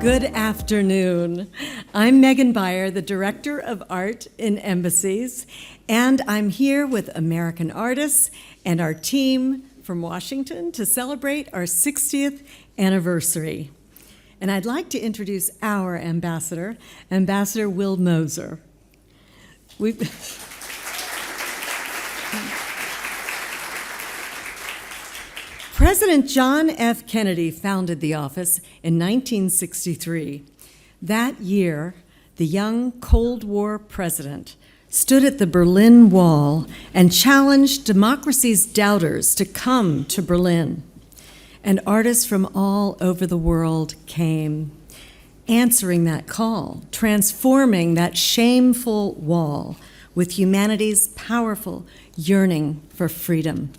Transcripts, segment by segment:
Good afternoon. I'm Megan Beyer, the Director of Art in Embassies, and I'm here with American artists and our team from Washington to celebrate our 60th anniversary. And I'd like to introduce our ambassador, Ambassador Will Moser. President John F. Kennedy founded the office in 1963. That year, the young Cold War president stood at the Berlin Wall and challenged democracy's doubters to come to Berlin. And artists from all over the world came, answering that call, transforming that shameful wall with humanity's powerful yearning for freedom.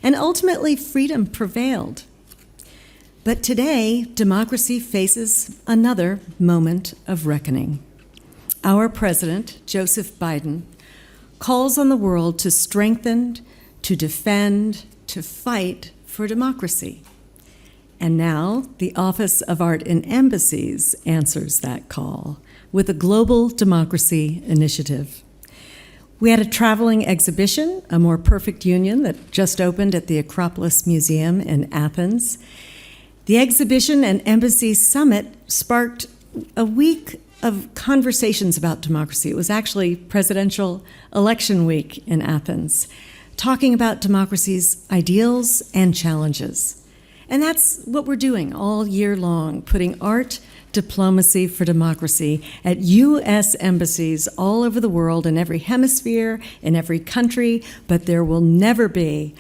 And ultimately, freedom prevailed. But today, democracy faces another moment of reckoning. Our president, Joseph Biden, calls on the world to strengthen, to defend, to fight for democracy. And now, the Office of Art in Embassies answers that call with a Global Democracy Initiative. We had a traveling exhibition, A More Perfect Union, that just opened at the Acropolis Museum in Athens. The exhibition and Embassy Summit sparked a week of conversations about democracy. It was actually presidential election week in Athens, talking about democracy's ideals and challenges. And that's what we're doing all year long, putting art, diplomacy for democracy at U.S. embassies all over the world, in every hemisphere, in every country, but there will never be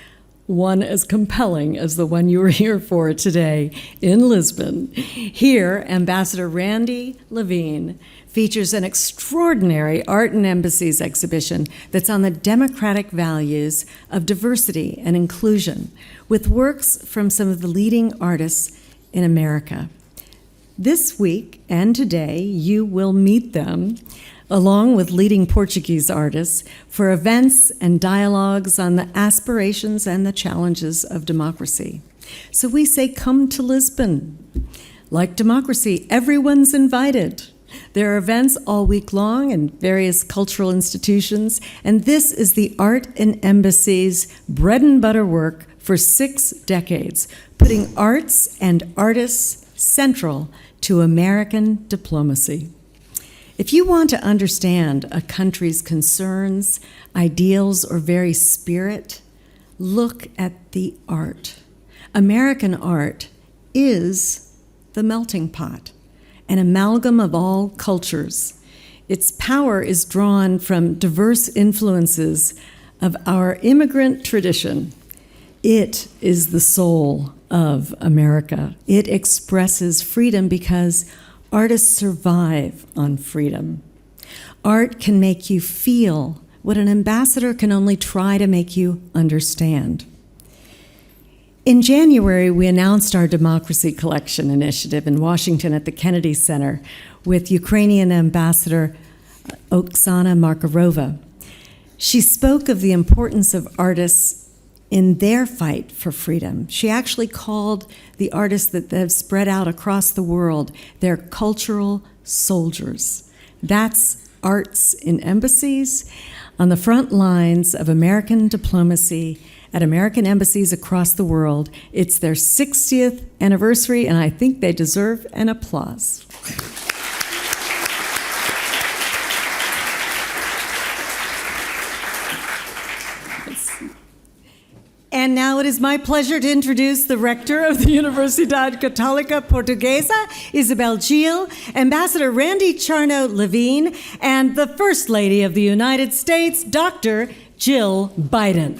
one as compelling as the one you are here for today in Lisbon. Here, Ambassador Randy Levine features an extraordinary Art in Embassies exhibition that's on the democratic values of diversity and inclusion, with works from some of the leading artists in America. This week and today, you will meet them, along with leading Portuguese artists, for events and dialogues on the aspirations and the challenges of democracy. So we say, come to Lisbon. Like democracy, everyone's invited. There are events all week long in various cultural institutions, and this is the Art in Embassies bread and butter work for 6 decades, putting arts and artists central to American diplomacy. If you want to understand a country's concerns, ideals, or very spirit, look at the art. American art is the melting pot, an amalgam of all cultures. Its power is drawn from diverse influences of our immigrant tradition. It is the soul of America. It expresses freedom because artists survive on freedom. Art can make you feel what an ambassador can only try to make you understand. In January, we announced our Democracy Collection initiative in Washington at the Kennedy Center with Ukrainian Ambassador Oksana Markarova. She spoke of the importance of artists in their fight for freedom. She actually called the artists that have spread out across the world their cultural soldiers. That's Arts in Embassies, on the front lines of American diplomacy at American embassies across the world. It's their 60th anniversary, and I think they deserve an applause. And now it is my pleasure to introduce the rector of the Universidade Católica Portuguesa, Isabel Gil, Ambassador Randy Charno Levine, and the First Lady of the United States, Dr. Jill Biden.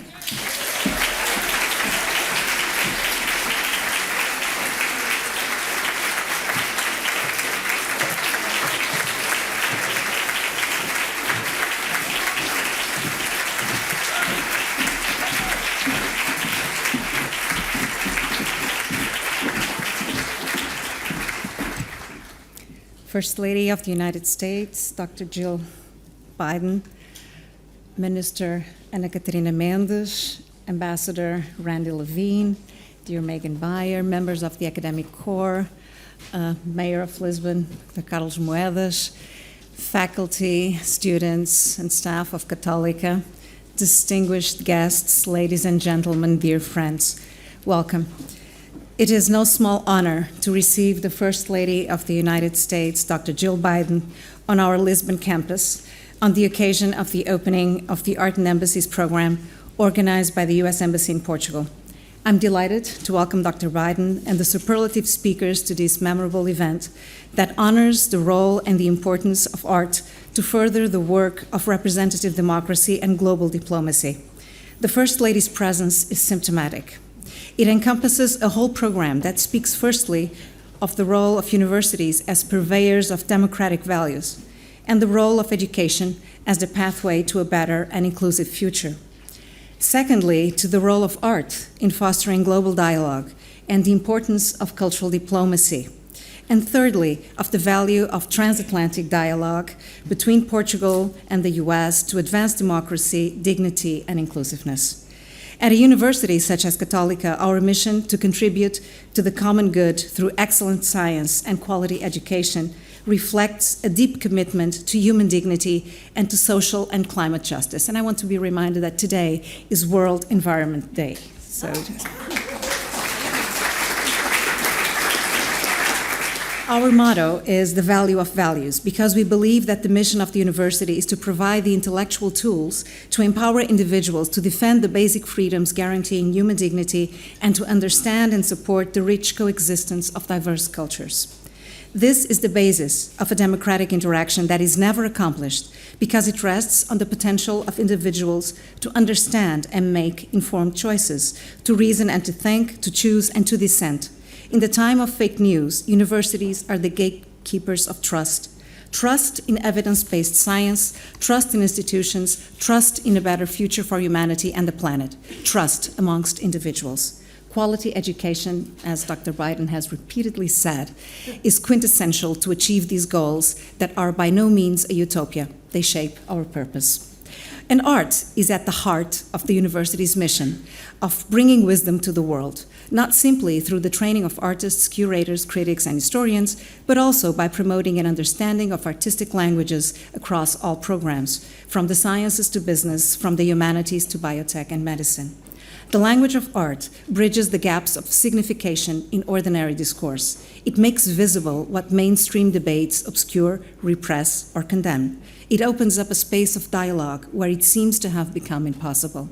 First Lady of the United States, Dr. Jill Biden, Minister Ana Catarina Mendes, Ambassador Randy Levine, dear Megan Beyer, members of the Academic Corps, Mayor of Lisbon, Dr. Carlos Moedas, faculty, students, and staff of Católica, distinguished guests, ladies and gentlemen, dear friends, welcome. It is no small honor to receive the First Lady of the United States, Dr. Jill Biden, on our Lisbon campus on the occasion of the opening of the Art and Embassies program organized by the U.S. Embassy in Portugal. I'm delighted to welcome Dr. Biden and the superlative speakers to this memorable event that honors the role and the importance of art to further the work of representative democracy and global diplomacy. The First Lady's presence is symptomatic. It encompasses a whole program that speaks firstly of the role of universities as purveyors of democratic values and the role of education as the pathway to a better and inclusive future. Secondly, to the role of art in fostering global dialogue and the importance of cultural diplomacy. And thirdly, of the value of transatlantic dialogue between Portugal and the US to advance democracy, dignity, and inclusiveness. At a university such as Católica, our mission to contribute to the common good through excellent science and quality education reflects a deep commitment to human dignity and to social and climate justice. And I want to be reminded that today is World Environment Day. Our motto is the value of values, because we believe that the mission of the university is to provide the intellectual tools to empower individuals to defend the basic freedoms guaranteeing human dignity and to understand and support the rich coexistence of diverse cultures. This is the basis of a democratic interaction that is never accomplished because it rests on the potential of individuals to understand and make informed choices, to reason and to think, to choose and to dissent. In the time of fake news, universities are the gatekeepers of trust. Trust in evidence-based science, trust in institutions, trust in a better future for humanity and the planet, trust amongst individuals. Quality education, as Dr. Biden has repeatedly said, is quintessential to achieve these goals that are by no means a utopia. They shape our purpose. And art is at the heart of the university's mission of bringing wisdom to the world, not simply through the training of artists, curators, critics, and historians, but also by promoting an understanding of artistic languages across all programs, from the sciences to business, from the humanities to biotech and medicine. The language of art bridges the gaps of signification in ordinary discourse. It makes visible what mainstream debates obscure, repress, or condemn. It opens up a space of dialogue where it seems to have become impossible.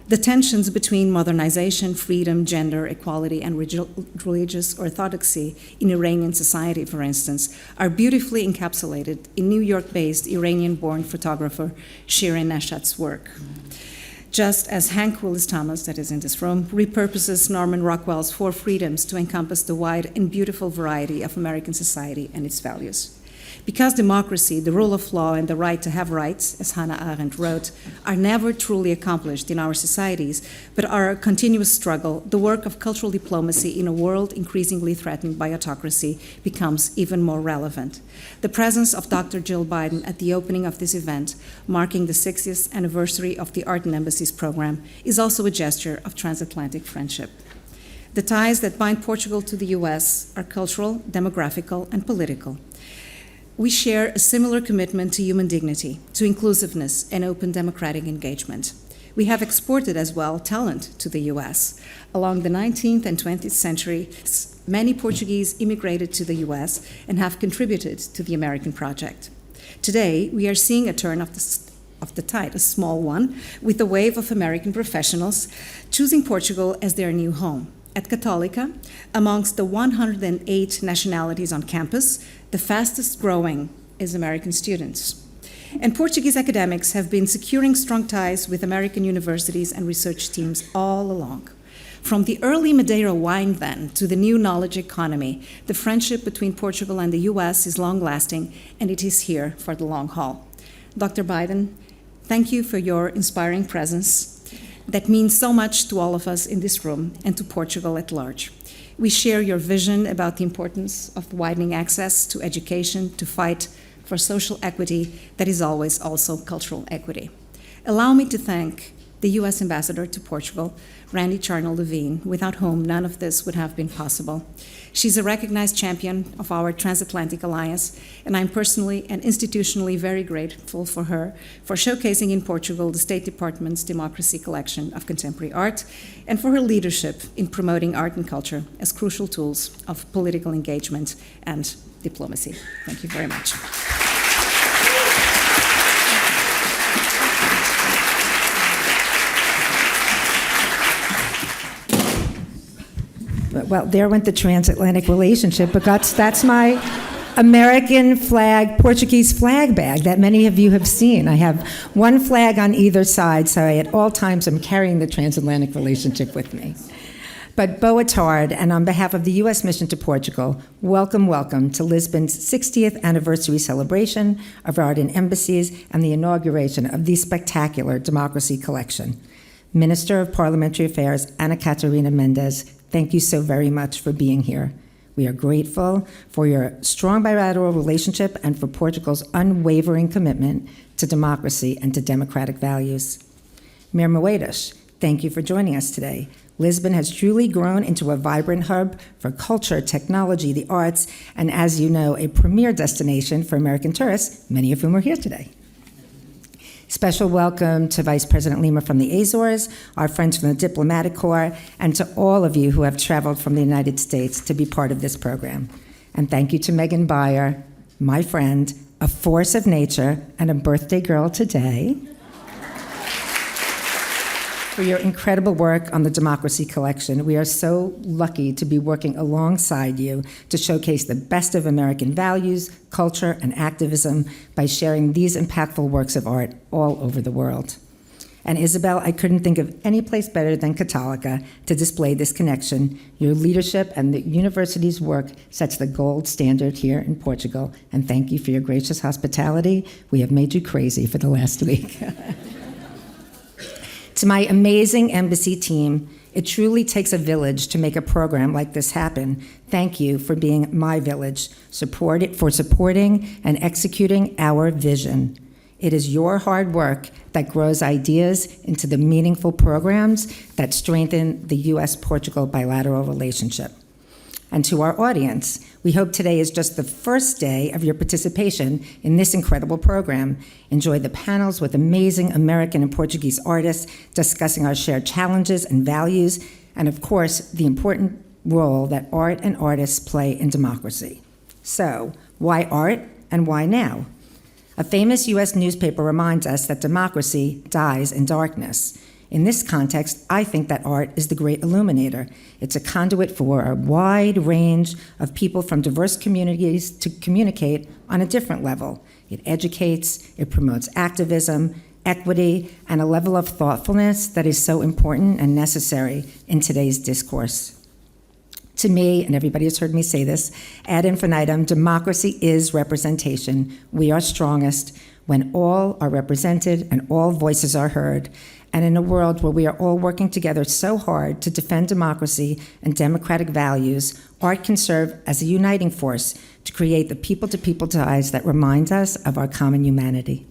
The tensions between modernization, freedom, gender, equality, and religious orthodoxy in Iranian society, for instance, are beautifully encapsulated in New York-based Iranian-born photographer Shirin Neshat's work. Just as Hank Willis Thomas, that is in this room, repurposes Norman Rockwell's Four Freedoms to encompass the wide and beautiful variety of American society and its values. Because democracy, the rule of law, and the right to have rights, as Hannah Arendt wrote, are never truly accomplished in our societies, but are a continuous struggle, the work of cultural diplomacy in a world increasingly threatened by autocracy becomes even more relevant. The presence of Dr. Jill Biden at the opening of this event, marking the 60th anniversary of the Art and Embassies program, is also a gesture of transatlantic friendship. The ties that bind Portugal to the US are cultural, demographical, and political. We share a similar commitment to human dignity, to inclusiveness, and open democratic engagement. We have exported as well talent to the US. Along the 19th and 20th centuries, many Portuguese immigrated to the US and have contributed to the American project. Today, we are seeing a turn of the tide, a small one, with a wave of American professionals choosing Portugal as their new home. At Católica, amongst the 108 nationalities on campus, the fastest growing is American students. And Portuguese academics have been securing strong ties with American universities and research teams all along. From the early Madeira wine then to the new knowledge economy, the friendship between Portugal and the US is long-lasting, and it is here for the long haul. Dr. Biden, thank you for your inspiring presence. That means so much to all of us in this room and to Portugal at large. We share your vision about the importance of widening access to education to fight for social equity that is always also cultural equity. Allow me to thank the U.S. Ambassador to Portugal, Randy Charnel-Levine, without whom none of this would have been possible. She's a recognized champion of our transatlantic alliance, and I'm personally and institutionally very grateful for her for showcasing in Portugal the State Department's Democracy collection of contemporary art, and for her leadership in promoting art and culture as crucial tools of political engagement and diplomacy. Thank you very much. Well, there went the transatlantic relationship, because that's my American flag, Portuguese flag bag that many of you have seen. I have one flag on either side, so at all times I'm carrying the transatlantic relationship with me. But boa tarde, and on behalf of the U.S. Mission to Portugal, welcome, welcome to Lisbon's 60th anniversary celebration of art in embassies and the inauguration of the spectacular Democracy collection. Minister of Parliamentary Affairs, Ana Catarina Mendes, thank you so very much for being here. We are grateful for your strong bilateral relationship and for Portugal's unwavering commitment to democracy and to democratic values. Mayor Moedas, thank you for joining us today. Lisbon has truly grown into a vibrant hub for culture, technology, the arts, and as you know, a premier destination for American tourists, many of whom are here today. Special welcome to Vice President Lima from the Azores, our friends from the Diplomatic Corps, and to all of you who have traveled from the United States to be part of this program. And thank you to Megan Byer, my friend, a force of nature and a birthday girl today, for your incredible work on the Democracy collection. We are so lucky to be working alongside you to showcase the best of American values, culture, and activism by sharing these impactful works of art all over the world. And Isabel, I couldn't think of any place better than Católica to display this connection. Your leadership and the university's work sets the gold standard here in Portugal, and thank you for your gracious hospitality. We have made you crazy for the last week. To my amazing embassy team, it truly takes a village to make a program like this happen. Thank you for being my village, for supporting and executing our vision. It is your hard work that grows ideas into the meaningful programs that strengthen the U.S.-Portugal bilateral relationship. And to our audience, we hope today is just the first day of your participation in this incredible program. Enjoy the panels with amazing American and Portuguese artists discussing our shared challenges and values, and of course, the important role that art and artists play in democracy. So, why art and why now? A famous U.S. newspaper reminds us that democracy dies in darkness. In this context, I think that art is the great illuminator. It's a conduit for a wide range of people from diverse communities to communicate on a different level. It educates, it promotes activism, equity, and a level of thoughtfulness that is so important and necessary in today's discourse. To me, and everybody has heard me say this, ad infinitum, democracy is representation. We are strongest when all are represented and all voices are heard. And in a world where we are all working together so hard to defend democracy and democratic values, art can serve as a uniting force to create the people-to-people ties that remind us of our common humanity.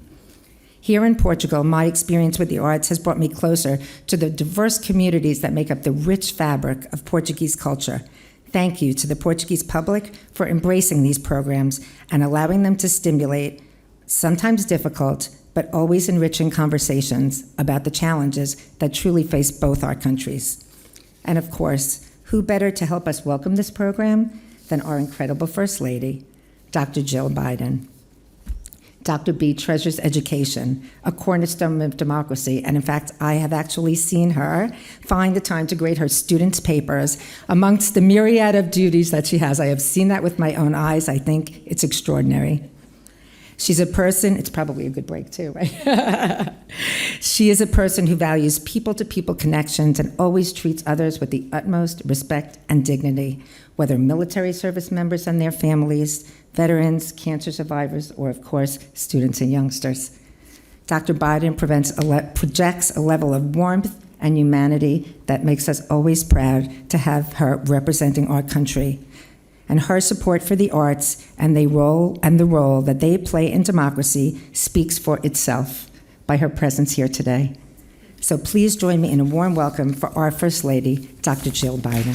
Here in Portugal, my experience with the arts has brought me closer to the diverse communities that make up the rich fabric of Portuguese culture. Thank you to the Portuguese public for embracing these programs and allowing them to stimulate, sometimes difficult, but always enriching conversations about the challenges that truly face both our countries. And of course, who better to help us welcome this program than our incredible First Lady, Dr. Jill Biden. Dr. B treasures education, a cornerstone of democracy, and in fact, I have actually seen her find the time to grade her students' papers amongst the myriad of duties that she has. I have seen that with my own eyes. I think it's extraordinary. She's a person, it's probably a good break too, right? She is a person who values people-to-people connections and always treats others with the utmost respect and dignity, whether military service members and their families, veterans, cancer survivors, or of course, students and youngsters. Dr. Biden projects a level of warmth and humanity that makes us always proud to have her representing our country. And her support for the arts and the role that they play in democracy speaks for itself by her presence here today. So please join me in a warm welcome for our First Lady, Dr. Jill Biden.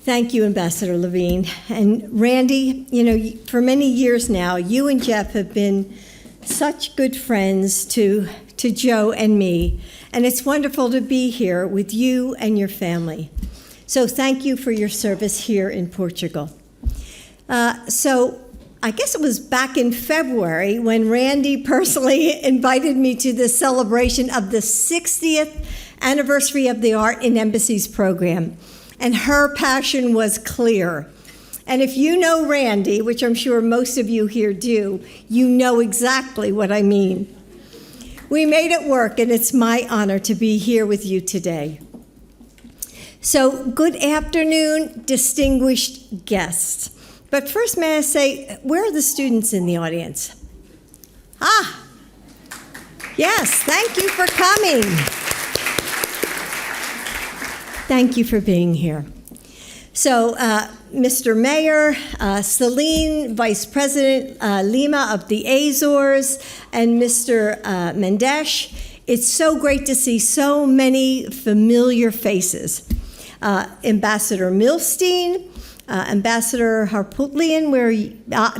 Thank you, Ambassador Levine. And Randy, for many years now, you and Jeff have been such good friends to Joe and me, and it's wonderful to be here with you and your family. So thank you for your service here in Portugal. So I guess it was back in February when Randy personally invited me to the celebration of the 60th anniversary of the Art in Embassies program. And her passion was clear. And if you know Randy, which I'm sure most of you here do, you know exactly what I mean. We made it work, and it's my honor to be here with you today. So, good afternoon, distinguished guests. But first, may I say, where are the students in the audience? Yes, thank you for coming. Thank you for being here. So, Mr. Mayor, Celine, Vice President Lima of the Azores, and Mr. Mendesh, it's so great to see so many familiar faces. Ambassador Milstein, Ambassador Harputlian,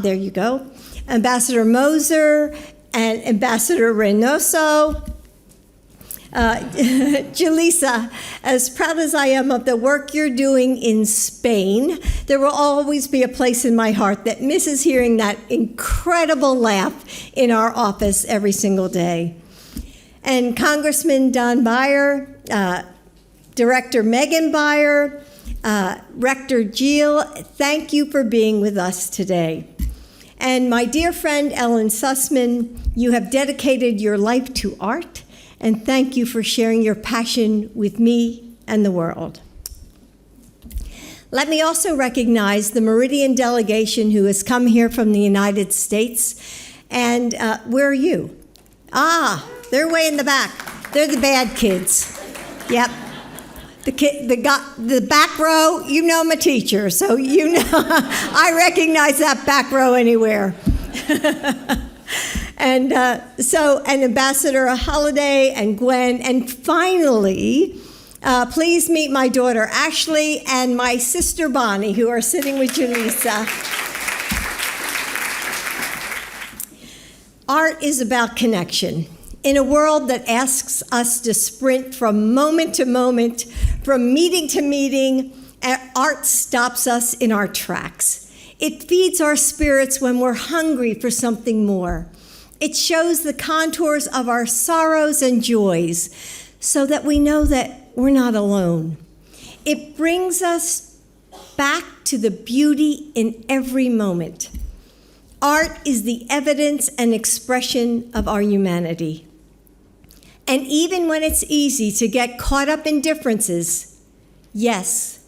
there you go, Ambassador Moser, and Ambassador Reynoso. Julissa, as proud as I am of the work you're doing in Spain, there will always be a place in my heart that misses hearing that incredible laugh in our office every single day. And Congressman Don Beyer, Director Megan Beyer, Rector Jill, thank you for being with us today. And my dear friend Ellen Susman, you have dedicated your life to art, and thank you for sharing your passion with me and the world. Let me also recognize the Meridian delegation who has come here from the United States. And where are you? They're way in the back. They're the bad kids. Yep. The back row, you know I'm a teacher, so you know I recognize that back row anywhere. And Ambassador Holliday and Gwen, and finally, please meet my daughter Ashley and my sister Bonnie, who are sitting with Julissa. Art is about connection. In a world that asks us to sprint from moment to moment, from meeting to meeting, art stops us in our tracks. It feeds our spirits when we're hungry for something more. It shows the contours of our sorrows and joys so that we know that we're not alone. It brings us back to the beauty in every moment. Art is the evidence and expression of our humanity. And even when it's easy to get caught up in differences, yes,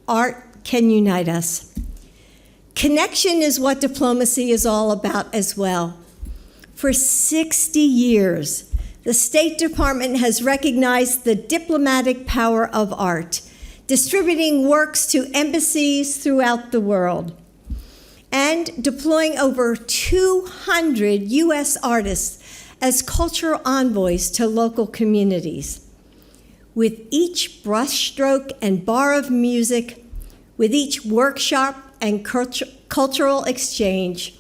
art can unite us. Connection is what diplomacy is all about as well. For 60 years, the State Department has recognized the diplomatic power of art, distributing works to embassies throughout the world, and deploying over 200 U.S. artists as cultural envoys to local communities. With each brushstroke and bar of music, with each workshop and cultural exchange,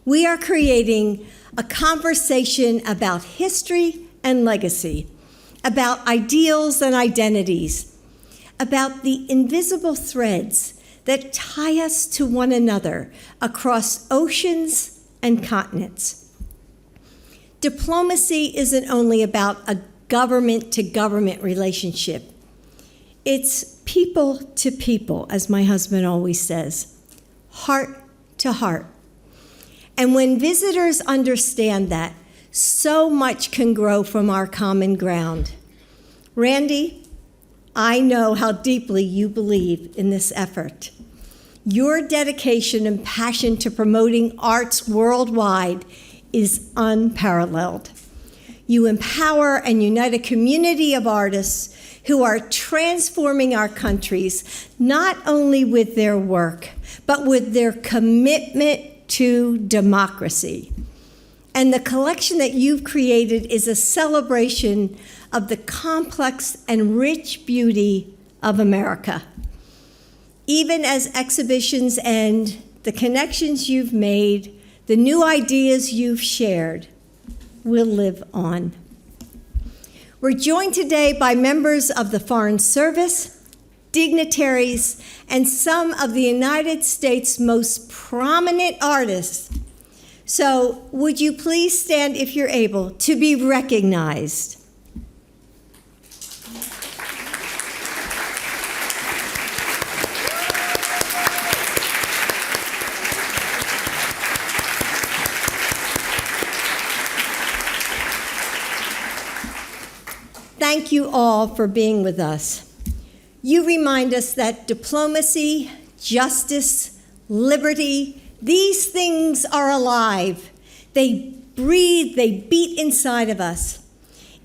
we are creating a conversation about history and legacy, about ideals and identities, about the invisible threads that tie us to one another across oceans and continents. Diplomacy isn't only about a government-to-government relationship. It's people to people, as my husband always says, heart to heart. And when visitors understand that, so much can grow from our common ground. Randy, I know how deeply you believe in this effort. Your dedication and passion to promoting arts worldwide is unparalleled. You empower and unite a community of artists who are transforming our countries, not only with their work, but with their commitment to democracy. And the collection that you've created is a celebration of the complex and rich beauty of America. Even as exhibitions end, the connections you've made, the new ideas you've shared will live on. We're joined today by members of the Foreign Service, dignitaries, and some of the United States' most prominent artists. So would you please stand, if you're able, to be recognized? Thank you all for being with us. You remind us that diplomacy, justice, liberty, these things are alive. They breathe, they beat inside of us.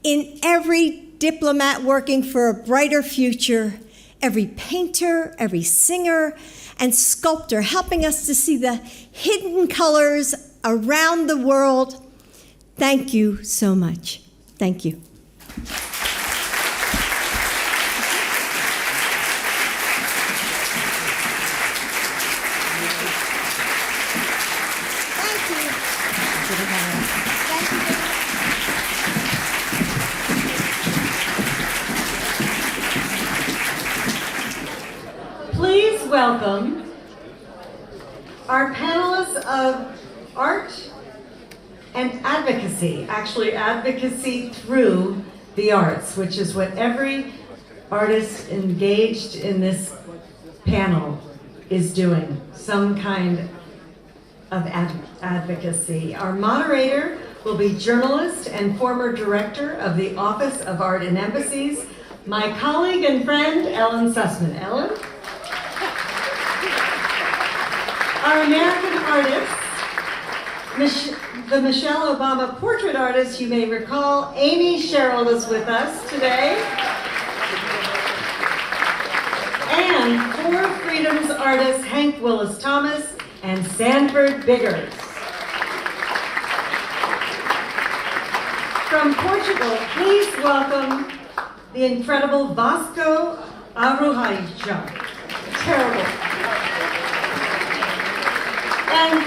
In every diplomat working for a brighter future, every painter, every singer, and sculptor helping us to see the hidden colors around the world, thank you so much. Thank you. Please welcome our panelists of art and advocacy, actually advocacy through the arts, which is what every artist engaged in this panel is doing, some kind of advocacy. Our moderator will be journalist and former director of the Office of Art and Embassies, my colleague and friend, Ellen Susman. Ellen? Our American artists, the Michelle Obama portrait artist, you may recall, Amy Sherald is with us today. And Four Freedoms artists, Hank Willis Thomas and Sanford Biggers. From Portugal, please welcome the incredible Vasco Arruaja. Terrible. And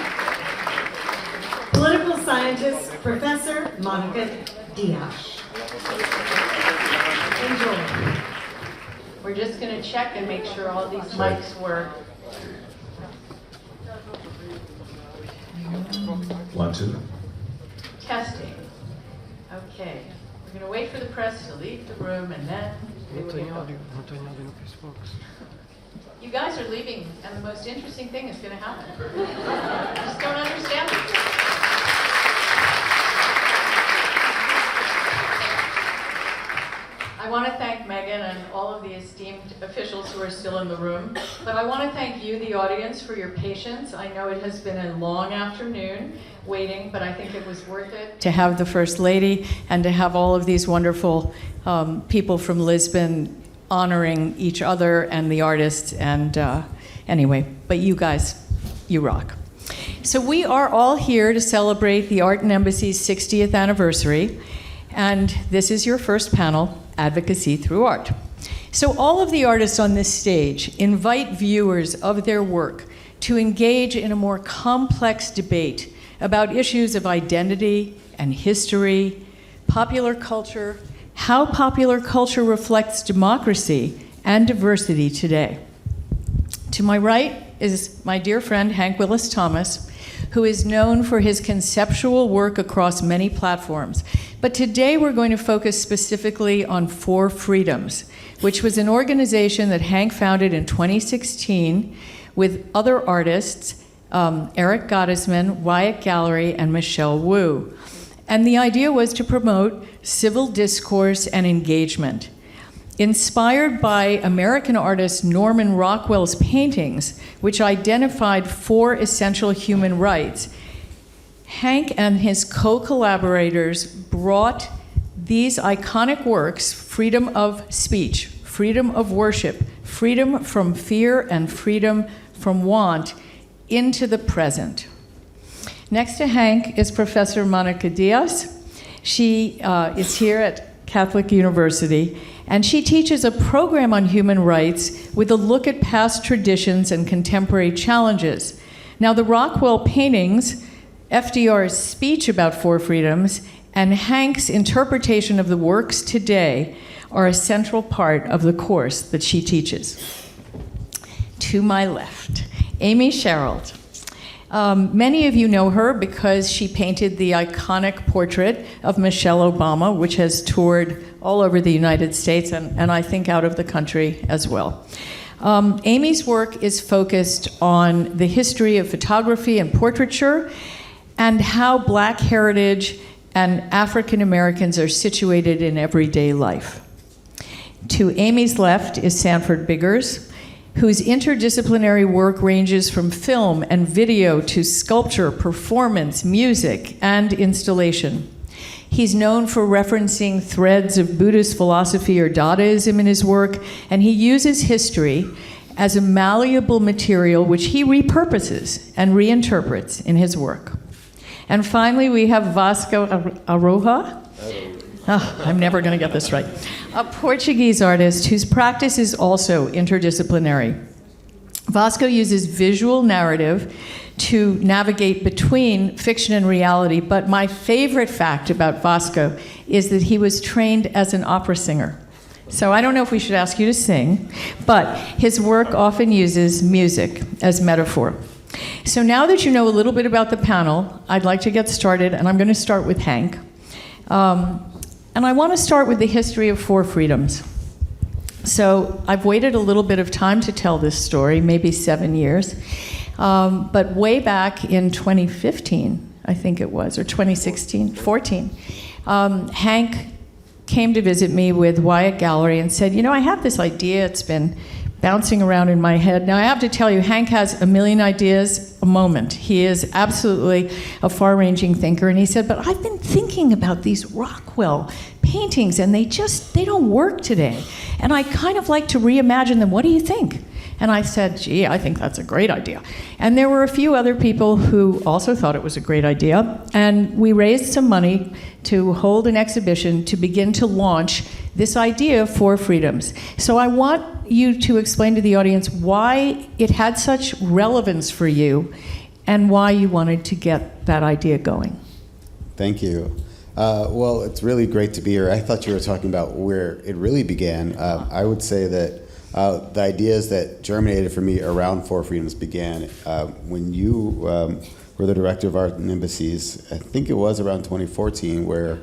political scientist, Professor Mónica Diaz. Enjoy. We're just going to check and make sure all these mics work. 1, 2. Testing. Okay. We're going to wait for the press to leave the room and then we will go. You guys are leaving and the most interesting thing is going to happen. I just don't understand it. I want to thank Megan and all of the esteemed officials who are still in the room, but I want to thank you, the audience, for your patience. I know it has been a long afternoon waiting, but I think it was worth it to have the First Lady and to have all of these wonderful people from Lisbon honoring each other and the artists. And anyway, but you guys, you rock. So we are all here to celebrate the Art and Embassy's 60th anniversary, and this is your first panel, Advocacy Through Art. So all of the artists on this stage invite viewers of their work to engage in a more complex debate about issues of identity and history, popular culture, how popular culture reflects democracy and diversity today. To my right is my dear friend Hank Willis Thomas, who is known for his conceptual work across many platforms. But today we're going to focus specifically on Four Freedoms, which was an organization that Hank founded in 2016 with other artists, Eric Gottesman, Wyatt Gallery, and Michelle Wu. And the idea was to promote civil discourse and engagement. Inspired by American artist Norman Rockwell's paintings, which identified 4 essential human rights, Hank and his co-collaborators brought these iconic works, freedom of speech, freedom of worship, freedom from fear, and freedom from want into the present. Next to Hank is Professor Mónica Diaz. She is here at Catholic University, and she teaches a program on human rights with a look at past traditions and contemporary challenges. Now, the Rockwell paintings, FDR's speech about four freedoms, and Hank's interpretation of the works today are a central part of the course that she teaches. To my left, Amy Sherald. Many of you know her because she painted the iconic portrait of Michelle Obama, which has toured all over the United States and I think out of the country as well. Amy's work is focused on the history of photography and portraiture and how Black heritage and African Americans are situated in everyday life. To Amy's left is Sanford Biggers, whose interdisciplinary work ranges from film and video to sculpture, performance, music, and installation. He's known for referencing threads of Buddhist philosophy or Dadaism in his work, and he uses history as a malleable material which he repurposes and reinterprets in his work. And finally, we have Vasco Aroha. Oh, I'm never going to get this right. A Portuguese artist whose practice is also interdisciplinary. Vasco uses visual narrative to navigate between fiction and reality, but my favorite fact about Vasco is that he was trained as an opera singer. So I don't know if we should ask you to sing, but his work often uses music as metaphor. So now that you know a little bit about the panel, I'd like to get started, and I'm going to start with Hank. And I want to start with the history of four freedoms. So I've waited a little bit of time to tell this story, maybe 7 years. But way back in 2015, I think it was, or 2016, 14, Hank came to visit me with Wyatt Gallery and said, you know, I have this idea, it's been bouncing around in my head. Now, I have to tell you, Hank has a million ideas a moment. He is absolutely a far-ranging thinker. And he said, but I've been thinking about these Rockwell paintings, and they don't work today. And I kind of like to reimagine them. What do you think? And I said, gee, I think that's a great idea. And there were a few other people who also thought it was a great idea. And we raised some money to hold an exhibition to begin to launch this idea of four freedoms. So I want you to explain to the audience why it had such relevance for you and why you wanted to get that idea going. Thank you. Well, it's really great to be here. I thought you were talking about where it really began. I would say that the ideas that germinated for me around Four Freedoms began when you were the director of art and Embassies. I think it was around 2014 where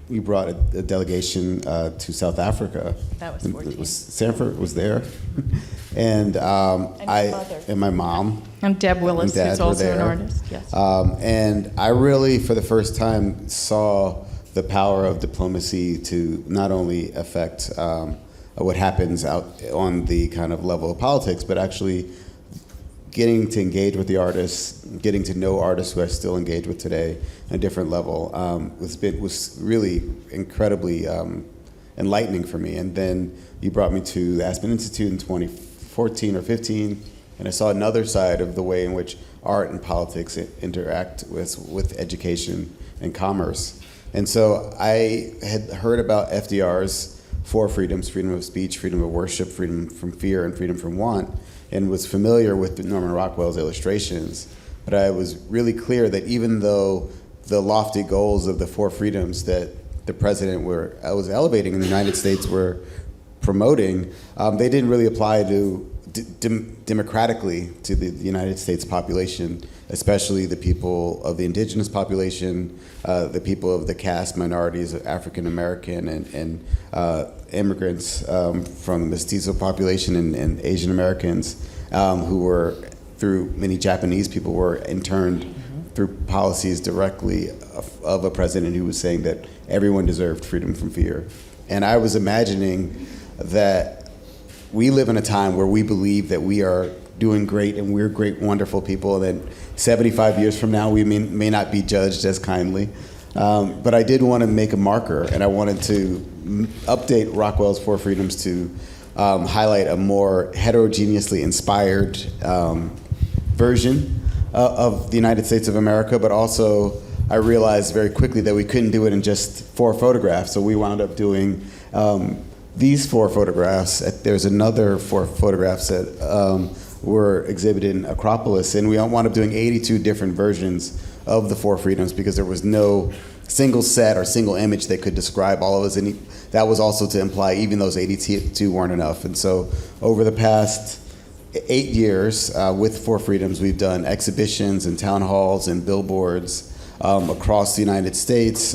we brought a delegation to South Africa. That was 14. Sanford was there, and and my mom. And Deb Willis, and who's also an artist. Yes. And I really, for the first time, saw the power of diplomacy to not only affect what happens out on the kind of level of politics, but actually getting to engage with the artists, getting to know artists who I still engage with today on a different level was really incredibly enlightening for me. And then you brought me to the Aspen Institute in 2014 or 15, and I saw another side of the way in which art and politics interact with education and commerce. And so I had heard about FDR's four freedoms: freedom of speech, freedom of worship, freedom from fear, and freedom from want, and was familiar with Norman Rockwell's illustrations. But I was really clear that even though the lofty goals of the four freedoms that the president was elevating in the United States were promoting, they didn't really apply to democratically to the United States population, especially the people of the indigenous population, the people of the caste minorities, African American and immigrants from the mestizo population and Asian Americans who were, through many Japanese people, were interned through policies directly of a president who was saying that everyone deserved freedom from fear. And I was imagining that we live in a time where we believe that we are doing great and we're great, wonderful people, and then 75 years from now we may not be judged as kindly. But I did want to make a marker, and I wanted to update Rockwell's Four Freedoms to highlight a more heterogeneously inspired version of the United States of America, but also I realized very quickly that we couldn't do it in just 4 photographs, so we wound up doing these 4 photographs. There's another 4 photographs that were exhibited in Acropolis, and we wound up doing 82 different versions of the 4 freedoms because there was no single set or single image that could describe all of us, and that was also to imply even those 82 weren't enough. And so over the past 8 years with 4 Freedoms, we've done exhibitions and town halls and billboards across the United States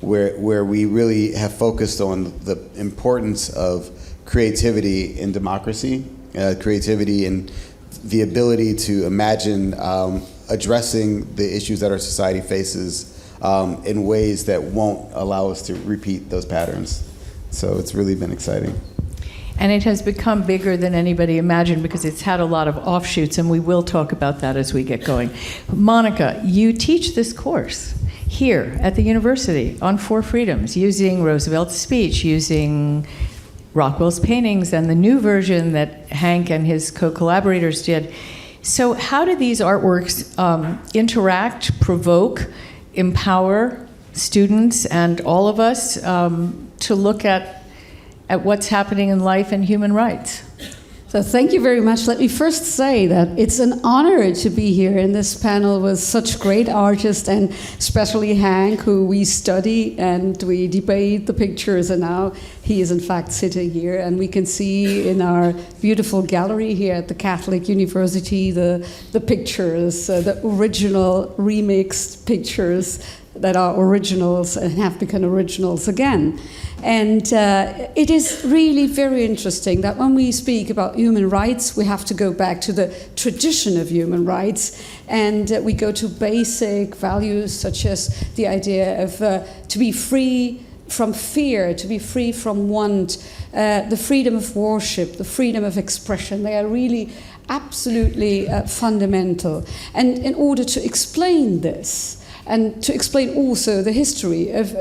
where we really have focused on the importance of creativity in democracy, creativity and the ability to imagine addressing the issues that our society faces in ways that won't allow us to repeat those patterns. So it's really been exciting. And it has become bigger than anybody imagined because it's had a lot of offshoots, and we will talk about that as we get going. Mónica, you teach this course here at the university on 4 Freedoms, using Roosevelt's speech, using Rockwell's paintings, and the new version that Hank and his co-collaborators did. So how do these artworks interact, provoke, empower students and all of us to look at what's happening in life and human rights? So thank you very much. Let me first say that it's an honor to be here in this panel with such great artists, and especially Hank, who we study and we debate the pictures, and now he is in fact sitting here, and we can see in our beautiful gallery here at the Catholic University the pictures, the original remixed pictures that are originals and have become originals again. And it is really very interesting that when we speak about human rights, we have to go back to the tradition of human rights, and we go to basic values such as the idea of to be free from fear, to be free from want, the freedom of worship, the freedom of expression. They are really absolutely fundamental. And in order to explain this, and to explain also the history of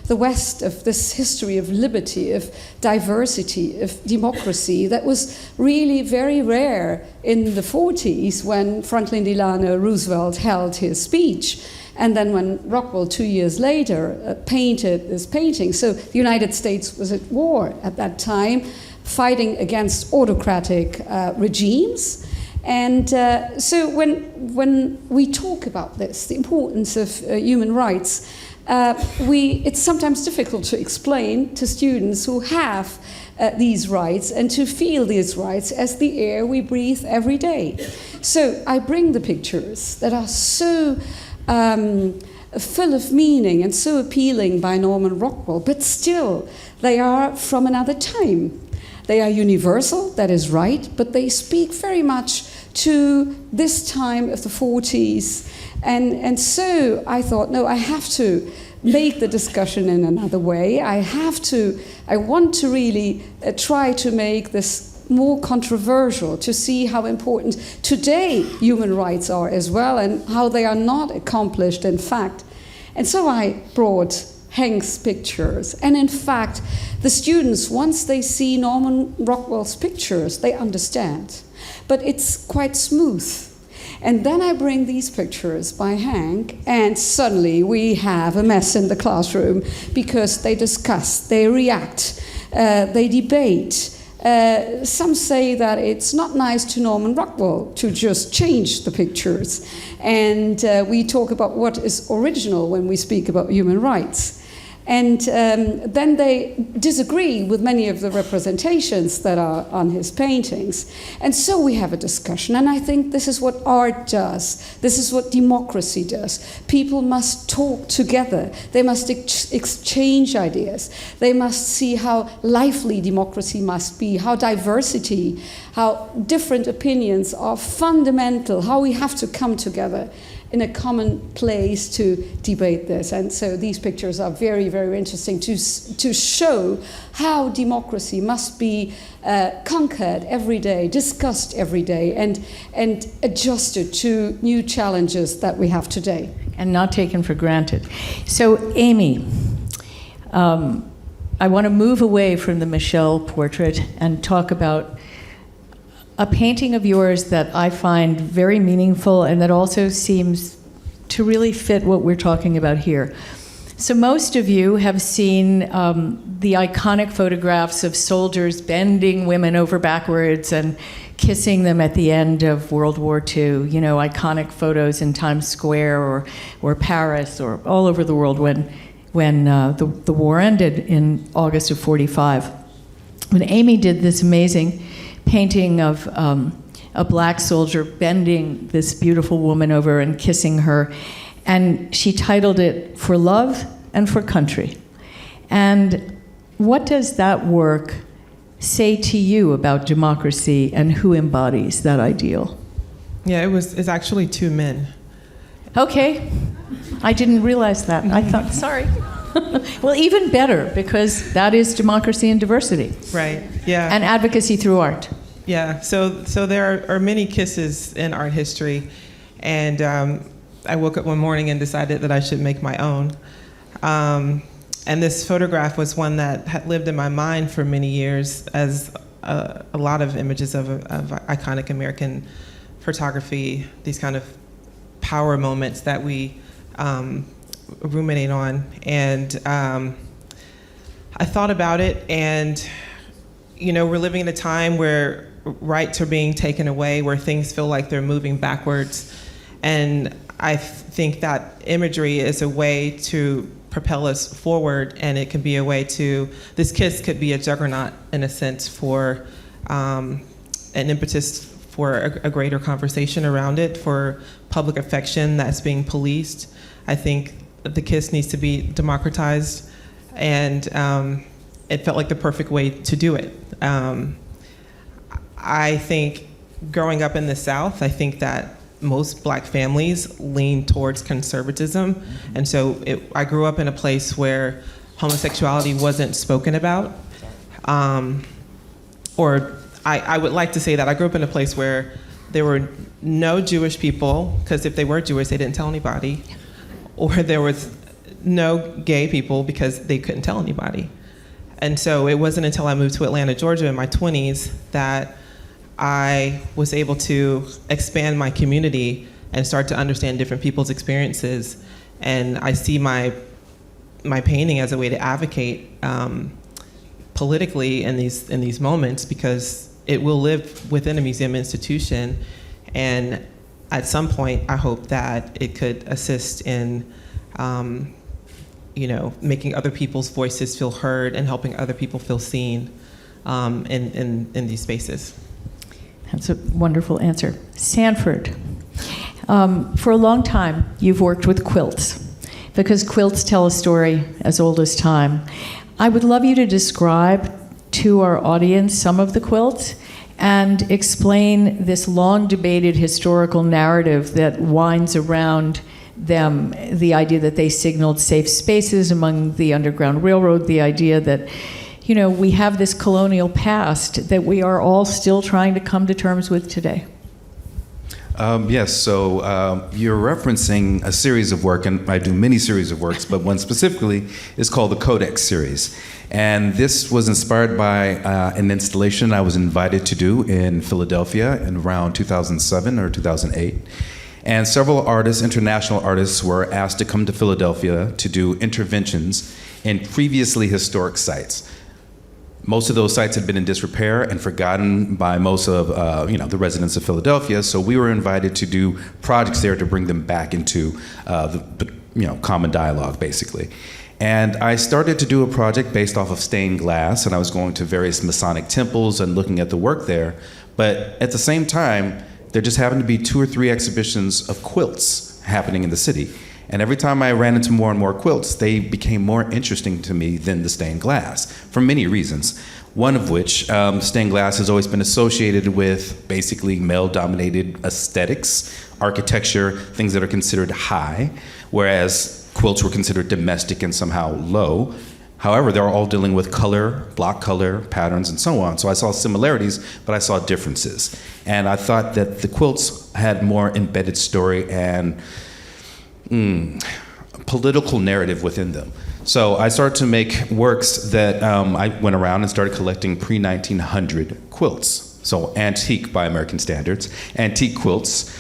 the West, of this history of liberty, of diversity, of democracy, that was really very rare in the 40s when Franklin Delano Roosevelt held his speech. And then when Rockwell, 2 years later, painted this painting. So the United States was at war at that time, fighting against autocratic regimes. And so when we talk about this, the importance of human rights, it's sometimes difficult to explain to students who have these rights and to feel these rights as the air we breathe every day. So I bring the pictures that are so full of meaning and so appealing by Norman Rockwell, but still they are from another time. They are universal, that is right, but they speak very much to this time of the 40s. And so I thought, no, I have to make the discussion in another way. I want to really try to make this more controversial, to see how important today human rights are as well, and how they are not accomplished in fact. And so I brought Hank's pictures. And in fact, the students, once they see Norman Rockwell's pictures, they understand. But it's quite smooth. And then I bring these pictures by Hank, and suddenly we have a mess in the classroom because they discuss, they react, they debate. Some say that it's not nice to Norman Rockwell to just change the pictures. And we talk about what is original when we speak about human rights. And then they disagree with many of the representations that are on his paintings. And so we have a discussion. And I think this is what art does. This is what democracy does. People must talk together. They must exchange ideas. They must see how lively democracy must be, how diversity, how different opinions are fundamental, how we have to come together in a common place to debate this. And so these pictures are very, very interesting to show how democracy must be conquered every day, discussed every day, and adjusted to new challenges that we have today. And not taken for granted. So, Amy, I want to move away from the Michelle portrait and talk about a painting of yours that I find very meaningful and that also seems to really fit what we're talking about here. So most of you have seen the iconic photographs of soldiers bending women over backwards and kissing them at the end of World War II, you know, iconic photos in Times Square or Paris or all over the world when the war ended in August of '45. When Amy did this amazing painting of a black soldier bending this beautiful woman over and kissing her, and she titled it For Love and for Country. And what does that work say to you about democracy and who embodies that ideal? Yeah, it's actually two men. Okay, I didn't realize that. I thought, sorry. Well, even better, because that is democracy and diversity. Right, yeah. And advocacy through art. Yeah, so there are many kisses in art history, and I woke up one morning and decided that I should make my own. And this photograph was one that had lived in my mind for many years, as a lot of images of iconic American photography, these kind of power moments that we ruminate on. And I thought about it, and you know, we're living in a time where rights are being taken away, where things feel like they're moving backwards. And I think that imagery is a way to propel us forward, and it can be a way to, this kiss could be a juggernaut in a sense for an impetus for a greater conversation around it, for public affection that's being policed. I think the kiss needs to be democratized, and it felt like the perfect way to do it. I think growing up in the South, I think that most black families lean towards conservatism. And so I grew up in a place where homosexuality wasn't spoken about. Or I would like to say that I grew up in a place where there were no Jewish people, because if they were Jewish, they didn't tell anybody. Or there was no gay people because they couldn't tell anybody. And so it wasn't until I moved to Atlanta, Georgia in my 20s that I was able to expand my community and start to understand different people's experiences. And I see my painting as a way to advocate politically in these moments, because it will live within a museum institution. And at some point, I hope that it could assist in making other people's voices feel heard and helping other people feel seen in these spaces. That's a wonderful answer. Sanford, for a long time, you've worked with quilts, because quilts tell a story as old as time. I would love you to describe to our audience some of the quilts and explain this long-debated historical narrative that winds around them, the idea that they signaled safe spaces among the Underground Railroad, the idea that we have this colonial past that we are all still trying to come to terms with today. Yes, so you're referencing a series of work, and I do many series of works, but one specifically is called the Codex series. And this was inspired by an installation I was invited to do in Philadelphia in around 2007 or 2008. And several artists, international artists, were asked to come to Philadelphia to do interventions in previously historic sites. Most of those sites had been in disrepair and forgotten by most of the residents of Philadelphia, so we were invited to do projects there to bring them back into the common dialogue, basically. And I started to do a project based off of stained glass, and I was going to various Masonic temples and looking at the work there. But at the same time, there just happened to be 2 or 3 exhibitions of quilts happening in the city. And every time I ran into more and more quilts, they became more interesting to me than the stained glass, for many reasons. One of which, stained glass has always been associated with basically male-dominated aesthetics, architecture, things that are considered high, whereas quilts were considered domestic and somehow low. However, they're all dealing with color, block color, patterns, and so on. So I saw similarities, but I saw differences. And I thought that the quilts had more embedded story and political narrative within them. So I started to make works that I went around and started collecting pre-1900 quilts. So antique by American standards, antique quilts,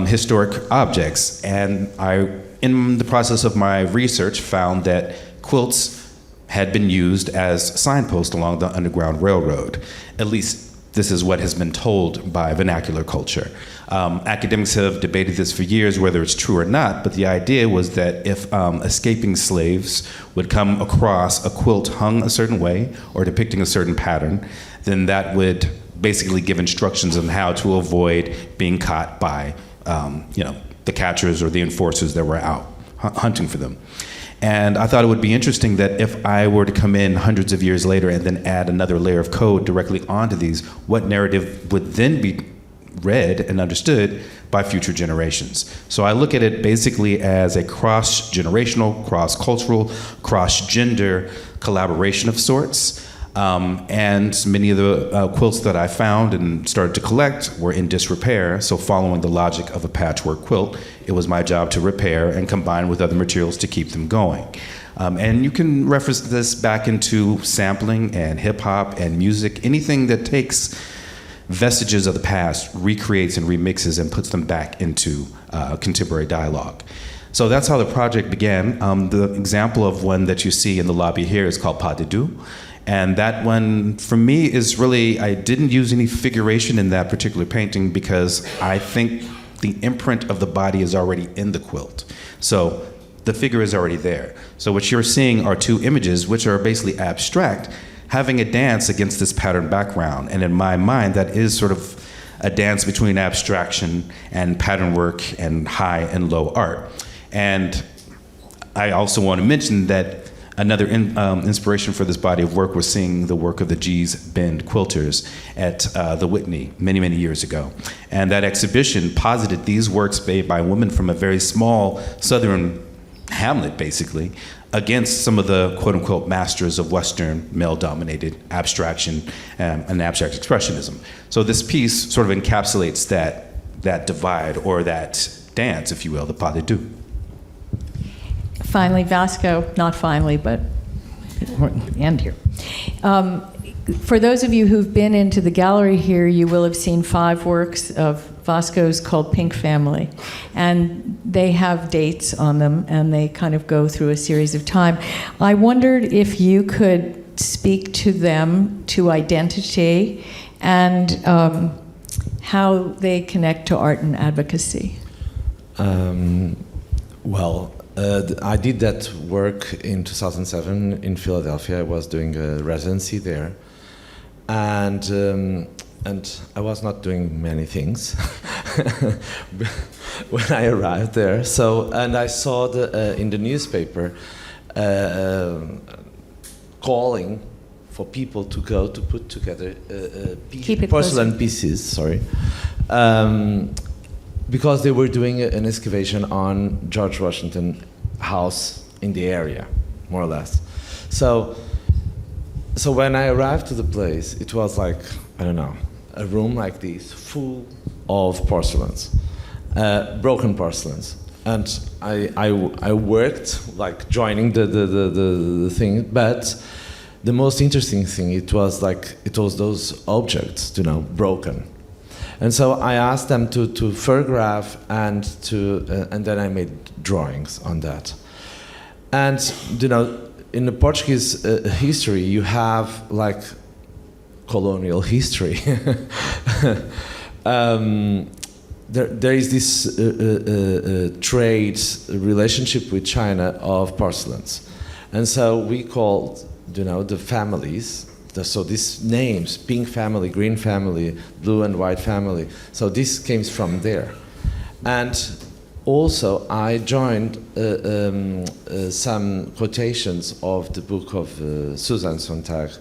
historic objects. And I, in the process of my research, found that quilts had been used as signposts along the Underground Railroad. At least this is what has been told by vernacular culture. Academics have debated this for years, whether it's true or not, but the idea was that if escaping slaves would come across a quilt hung a certain way or depicting a certain pattern, then that would basically give instructions on how to avoid being caught by the catchers or the enforcers that were out hunting for them. And I thought it would be interesting that if I were to come in hundreds of years later and then add another layer of code directly onto these, what narrative would then be read and understood by future generations. So I look at it basically as a cross-generational, cross-cultural, cross-gender collaboration of sorts. And many of the quilts that I found and started to collect were in disrepair, so following the logic of a patchwork quilt, it was my job to repair and combine with other materials to keep them going. And you can reference this back into sampling and hip-hop and music. Anything that takes vestiges of the past, recreates and remixes and puts them back into contemporary dialogue. So that's how the project began. The example of one that you see in the lobby here is called Pas de Deux. And that one, for me, is really, I didn't use any figuration in that particular painting because I think the imprint of the body is already in the quilt. So the figure is already there. So what you're seeing are two images, which are basically abstract, having a dance against this pattern background. And in my mind, that is sort of a dance between abstraction and pattern work and high and low art. And I also want to mention that another inspiration for this body of work was seeing the work of the G's Bend quilters at the Whitney many, many years ago. And that exhibition posited these works made by women from a very small southern hamlet, basically, against some of the quote-unquote masters of Western male-dominated abstraction and abstract expressionism. So this piece sort of encapsulates that divide, or that dance, if you will, the pas de deux. Finally, Vasco, not finally, but we're at the end here. For those of you who've been into the gallery here, you will have seen 5 works of Vasco's called Pink Family. And they have dates on them, and they kind of go through a series of time. I wondered if you could speak to them, to identity, and how they connect to art and advocacy. I did that work in 2007 in Philadelphia. I was doing a residency there, and I was not doing many things when I arrived there. So, and I saw in the newspaper calling for people to go to put together porcelain pieces. Sorry. Because they were doing an excavation on George Washington House in the area, more or less. So when I arrived to the place, it was like, I don't know, a room like this, full of porcelains, broken porcelains. And I worked, like, joining the thing, but the most interesting thing, it was those objects, broken. And so I asked them to photograph and then I made drawings on that. And in the Portuguese history, you have like colonial history. There is this trade relationship with China of porcelains, and so we called the families. So these names, pink family, green family, blue and white family, so this came from there. And also I joined some quotations of the book of Susan Sontag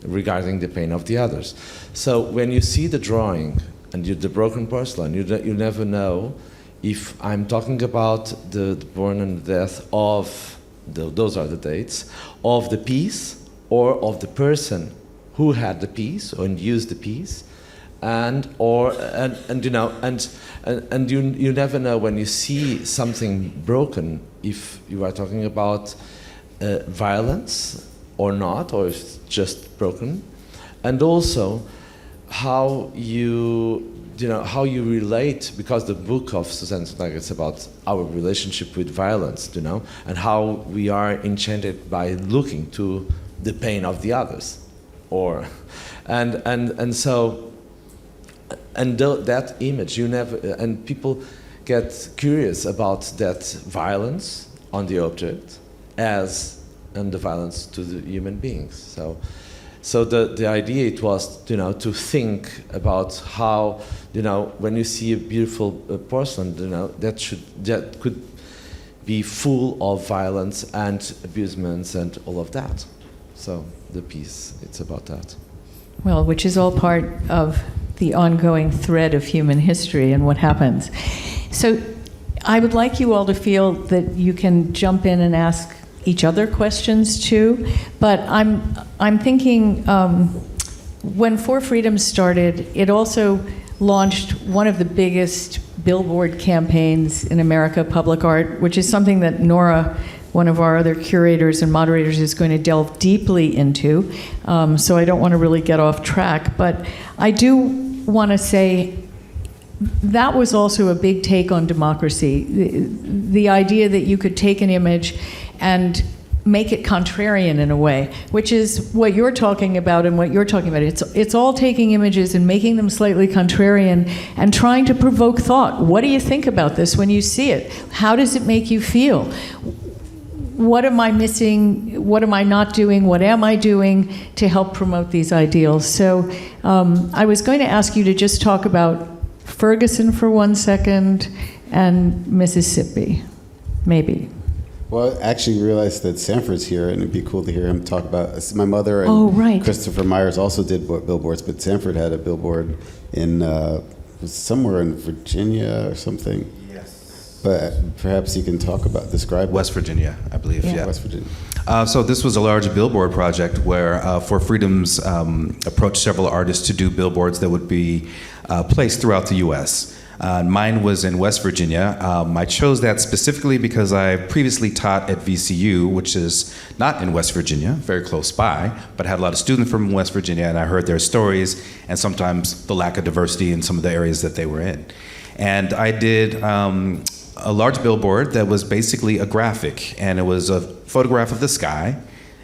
regarding the pain of the others. So when you see the drawing and the broken porcelain, you never know if I'm talking about the born and death of, those are the dates, of the piece or of the person who had the piece and used the piece, and you never know when you see something broken if you are talking about violence or not, or if it's just broken, and also how you relate, because the book of Susman is about our relationship with violence, and how we are enchanted by looking to the pain of the others, that image and people get curious about that violence on the object and the violence to the human beings. So the idea it was to think about how when you see a beautiful porcelain that could be full of violence and abusements and all of that. So the piece, it's about that. Well, which is all part of the ongoing thread of human history and what happens. So I would like you all to feel that you can jump in and ask each other questions too, but I'm thinking when Four Freedoms started, it also launched one of the biggest billboard campaigns in America, public art, which is something that Nora, one of our other curators and moderators, is going to delve deeply into. So I don't want to really get off track, but I do want to say that was also a big take on democracy. The idea that you could take an image and make it contrarian in a way, which is what you're talking about and what you're talking about. It's all taking images and making them slightly contrarian and trying to provoke thought. What do you think about this when you see it? How does it make you feel? What am I missing? What am I not doing? What am I doing to help promote these ideals? So I was going to ask you to just talk about Ferguson for 1 second and Mississippi, maybe. Well, I actually realized that Sanford's here, and it'd be cool to hear him talk about. My mother and Christopher Myers also did billboards, but Sanford had a billboard in somewhere in Virginia or something. Yes. But perhaps you can describe West Virginia, I believe. Yeah. West Virginia. So this was a large billboard project where Four Freedoms approached several artists to do billboards that would be placed throughout the U.S. Mine was in West Virginia. I chose that specifically because I previously taught at VCU, which is not in West Virginia, very close by, but had a lot of students from West Virginia, and I heard their stories and sometimes the lack of diversity in some of the areas that they were in. And I did a large billboard that was basically a graphic, and it was a photograph of the sky.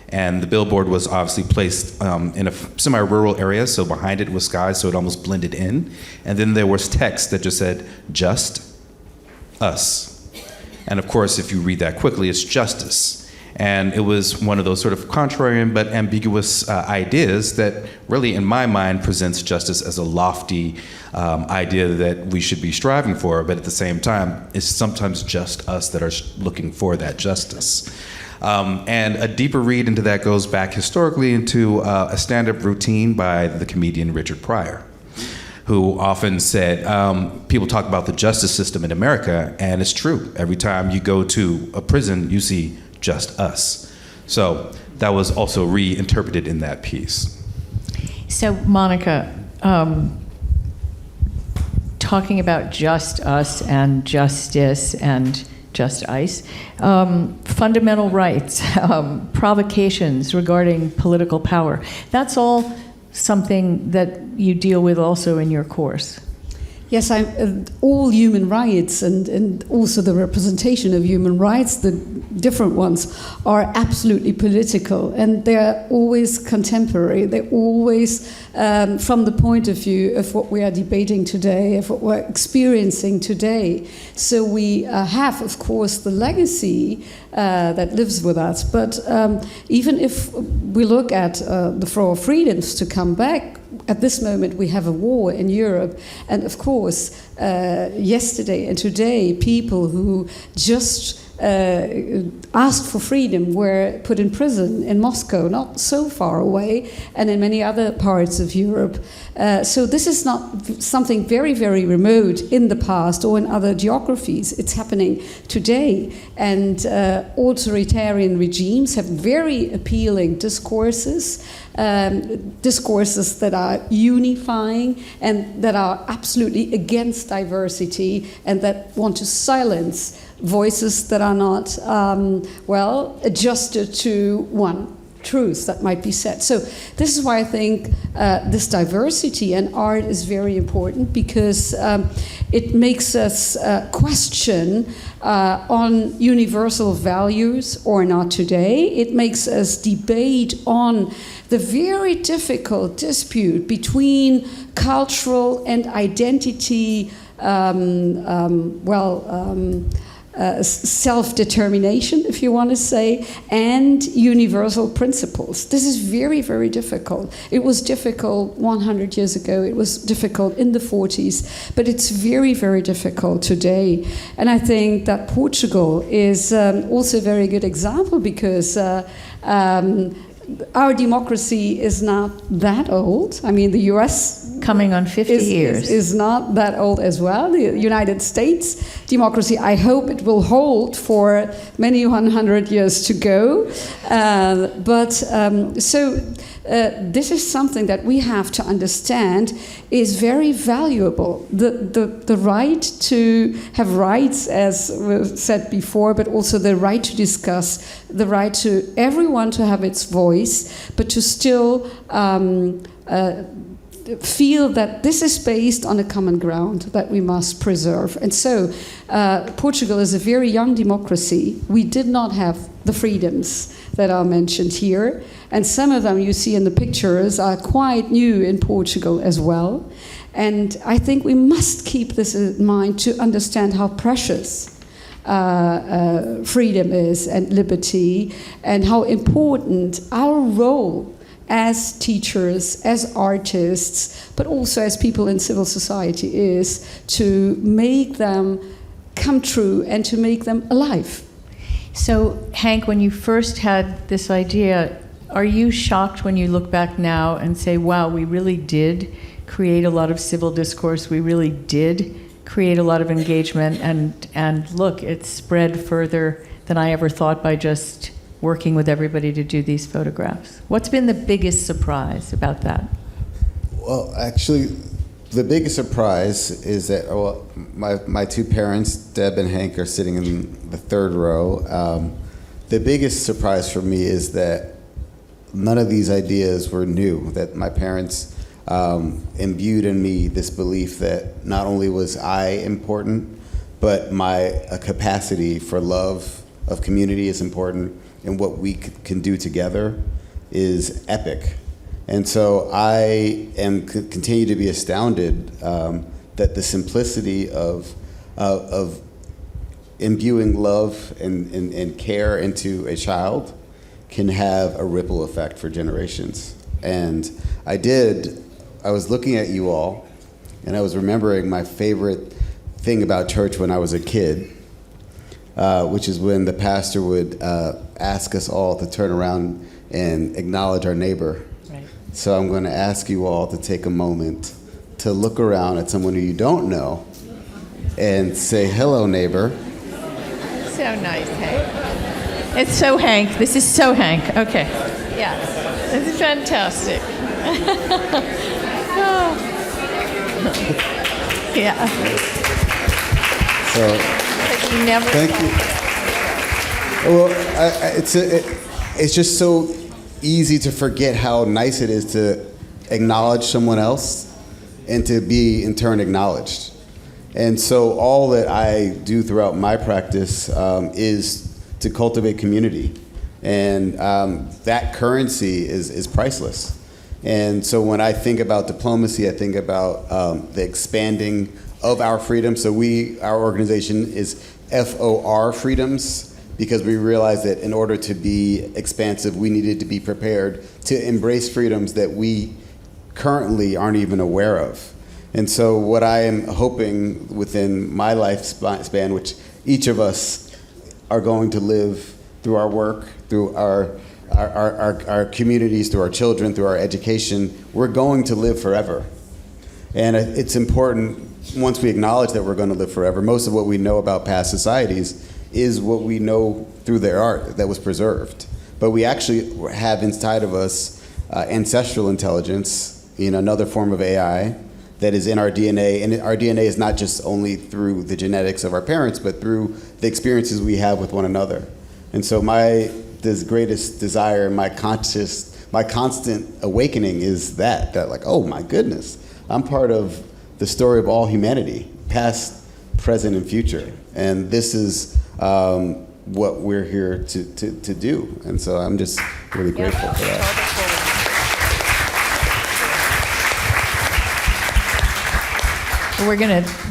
And the billboard was obviously placed in a semi-rural area, so behind it was sky, so it almost blended in. And then there was text that just said, "Just us." And of course, if you read that quickly, it's justice. And it was one of those sort of contrarian but ambiguous ideas that really, in my mind, presents justice as a lofty idea that we should be striving for, but at the same time, it's sometimes just us that are looking for that justice. And a deeper read into that goes back historically into a stand-up routine by the comedian Richard Pryor, who often said, people talk about the justice system in America, and it's true. Every time you go to a prison, you see just us. So that was also reinterpreted in that piece. So Monica, talking about just us and justice and just ice, fundamental rights, provocations regarding political power. That's all something that you deal with also in your course. Yes, all human rights and also the representation of human rights, the different ones, are absolutely political, and they're always contemporary. They're always from the point of view of what we are debating today, of what we're experiencing today. So we have, of course, the legacy that lives with us. But even if we look at the Four Freedoms, to come back, at this moment we have a war in Europe, and of course yesterday and today people who just asked for freedom were put in prison in Moscow, not so far away, and in many other parts of Europe. So this is not something very, very remote in the past or in other geographies. It's happening today, and authoritarian regimes have very appealing discourses discourses that are unifying and that are absolutely against diversity and that want to silence voices that are not, adjusted to one truth that might be said. So this is why I think this diversity in art is very important, because it makes us question on universal values or not today. It makes us debate on the very difficult dispute between cultural and identity self-determination, if you want to say, and universal principles. This is very, very difficult. It was difficult 100 years ago. It was difficult in the 40s, but it's very, very difficult today. And I think that Portugal is also a very good example, because our democracy is not that old. I mean, the U.S. Coming on 50 years. Is not that old as well. The United States democracy, I hope it will hold for many 100 years to go. This is something that we have to understand is very valuable. The right to have rights, as was said before, but also the right to discuss, the right to everyone to have its voice, but to still feel that this is based on a common ground that we must preserve. And so Portugal is a very young democracy. We did not have the freedoms that are mentioned here, and some of them you see in the pictures are quite new in Portugal as well. And I think we must keep this in mind to understand how precious freedom is and liberty, and how important our role as teachers, as artists, but also as people in civil society is to make them come true and to make them alive. So, Hank, when you first had this idea, are you shocked when you look back now and say, wow, we really did create a lot of civil discourse, we really did create a lot of engagement, and look, it's spread further than I ever thought by just working with everybody to do these photographs? What's been the biggest surprise about that? Well, actually, the biggest surprise is that my two parents, Deb and Hank, are sitting in the third row. The biggest surprise for me is that none of these ideas were new, that my parents imbued in me this belief that not only was I important, but my capacity for love of community is important, and what we can do together is epic. And so I continue to be astounded that the simplicity of imbuing love and care into a child can have a ripple effect for generations. And I was looking at you all, and I was remembering my favorite thing about church when I was a kid, which is when the pastor would ask us all to turn around and acknowledge our neighbor. Right. So I'm going to ask you all to take a moment to look around at someone who you don't know and say, hello, neighbor. So nice, Hank. It's so Hank. This is so Hank. Okay. Yeah. This is fantastic. Oh. Yeah. So, never thank you. Well, it's just so easy to forget how nice it is to acknowledge someone else and to be in turn acknowledged. And so all that I do throughout my practice is to cultivate community. And that currency is priceless. And so when I think about diplomacy, I think about the expanding of our freedom. So our organization is FOR Freedoms, because we realized that in order to be expansive, we needed to be prepared to embrace freedoms that we currently aren't even aware of. And so what I am hoping within my lifespan, which each of us are going to live through our work, through our communities, through our children, through our education, we're going to live forever. And it's important, once we acknowledge that we're going to live forever, most of what we know about past societies is what we know through their art that was preserved. But we actually have inside of us ancestral intelligence, another form of AI that is in our DNA. And our DNA is not just only through the genetics of our parents, but through the experiences we have with one another. And so this greatest desire, my constant awakening is that like, oh my goodness, I'm part of the story of all humanity, past, present, and future. And this is what we're here to do. And so I'm just really grateful for that.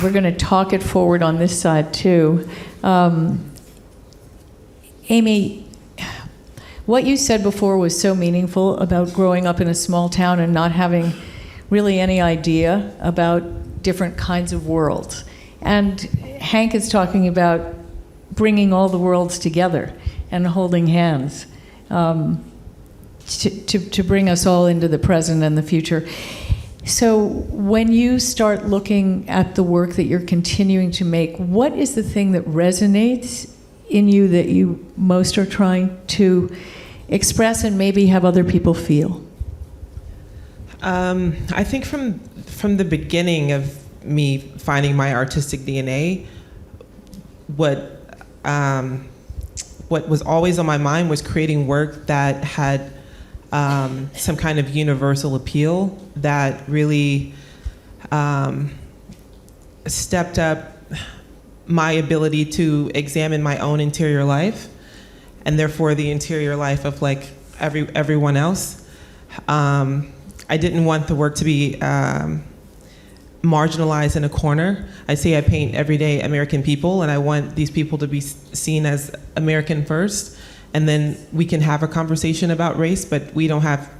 We're gonna talk it forward on this side too. Amy, what you said before was so meaningful about growing up in a small town and not having really any idea about different kinds of worlds. And Hank is talking about bringing all the worlds together and holding hands to bring us all into the present and the future. So when you start looking at the work that you're continuing to make, what is the thing that resonates in you that you most are trying to express and maybe have other people feel? I think from the beginning of me finding my artistic DNA, what was always on my mind was creating work that had some kind of universal appeal that really stepped up my ability to examine my own interior life, and therefore the interior life of like everyone else. I didn't want the work to be marginalized in a corner. I say I paint everyday American people, and I want these people to be seen as American first, and then we can have a conversation about race, but we don't have